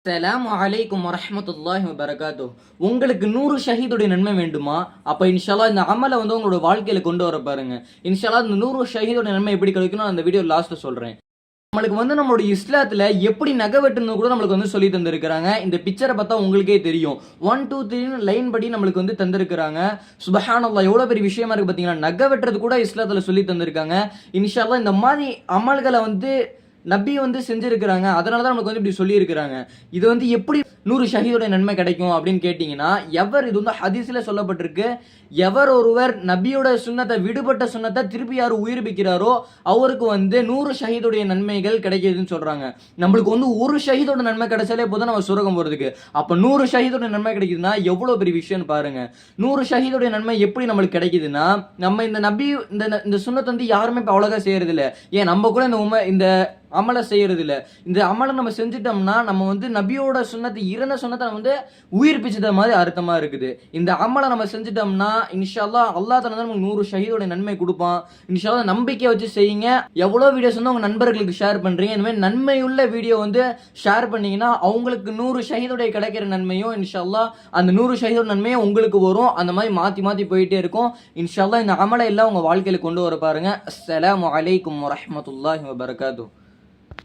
அஸ்ஸலாமு அலைக்கும் வரஹ்மத்துல்லாஹி வபரகாத்துஹ். உங்களுக்கு 100 ஷஹீதுடைய நன்மை வேண்டுமா? அப்ப இன்ஷால்லா இந்த அமலை உங்களோட வாழ்க்கையில கொண்டு வர பாருங்க. இன்ஷால்லா இந்த 100 ஷஹீதுடைய நன்மை எப்படி கிடைக்கும் அந்த வீடியோ லாஸ்ட்ல சொல்றேன். நம்மளுக்கு நம்மளோட இஸ்லாத்துல எப்படி நகை வெட்டணும் கூட நம்மளுக்கு சொல்லி தந்திருக்கிறாங்க. இந்த பிக்சரை பார்த்தா உங்களுக்கே தெரியும். 1 2 3 லைன் படி நம்மளுக்கு தந்திருக்கிறாங்க. சுப்ஹானல்லாஹ், எவ்வளவு பெரிய விஷயமா இருக்கு பாத்தீங்களா? நகை வெட்டுறது கூட இஸ்லாத்துல சொல்லி தந்திருக்காங்க. இன்ஷால்லா இந்த மாதிரி அமல்களை நபி செஞ்சிருக்கிறாங்க. அதனால தான் நமக்கு இப்படி சொல்லி இருக்கிறாங்க. இது எப்படி 100 ஷஹீதுடைய நன்மை கிடைக்கும் அப்படின்னு கேட்டீங்கன்னா, இது ஹதீஸ்ல சொல்லப்பட்டிருக்கு. எவர் ஒருவர் நபியோட சுன்னத்தை விடுபட்ட சுன்னத்தை திருப்பி யார் உயிர்ப்பிக்கிறாரோ அவருக்கு 100 ஷஹீதுடைய நன்மைகள் கிடைக்குதுன்னு சொல்றாங்க. நம்மளுக்கு ஒரு ஷஹீதோட நன்மை கிடைச்சாலே போதும் நம்ம சுரகம் போறதுக்கு. அப்ப 100 ஷஹீதோட நன்மை கிடைக்குதுன்னா எவ்வளவு பெரிய விஷயம் பாருங்க. 100 ஷஹீதுடைய நன்மை எப்படி நம்மளுக்கு கிடைக்குதுன்னா, நம்ம இந்த நபி இந்த சுன்னத்தை யாருமே இப்ப அவ்வளோக்கா செய்யறது இல்லை. ஏன் நம்ம கூட இந்த அமலை செய்யறது இல்லை. இந்த அமலை நம்ம செஞ்சுட்டோம்னா நம்ம நபியோட சுன்னத்தை இறந்த சுன்னத்தை நம்ம உயிர்ப்பிச்சத மாதிரி அர்த்தமா இருக்குது. இந்த அமலை நம்ம செஞ்சுட்டோம்னா இன்ஷா அல்லாஹ் அல்லாஹ் தஆலா நமக்கு 100 ஷஹீதோட நன்மை கொடுப்பான். இன்ஷா அல்லாஹ் நம்பிக்கை வச்சு செய்யுங்க. எவ்வளோ வீடியோஸ் உங்க நண்பர்களுக்கு ஷேர் பண்றீங்க. இந்த மாதிரி நன்மையுள்ள வீடியோ ஷேர் பண்ணீங்கன்னா அவங்களுக்கு 100 ஷஹீதோட கிடைக்கிற நன்மையும் இன்ஷா அல்லாஹ் அந்த 100 ஷஹீதோட நன்மையும் உங்களுக்கு வரும். அந்த மாதிரி மாத்தி மாத்தி போயிட்டே இருக்கும். இன்ஷா அல்லாஹ் இந்த அமலை எல்லாம் உங்க வாழ்க்கையில கொண்டு வர பாருங்க. அஸ்ஸலாமு அலைக்கும் வரஹ்மத்துல்லாஹி வபரகாத்துஹ்.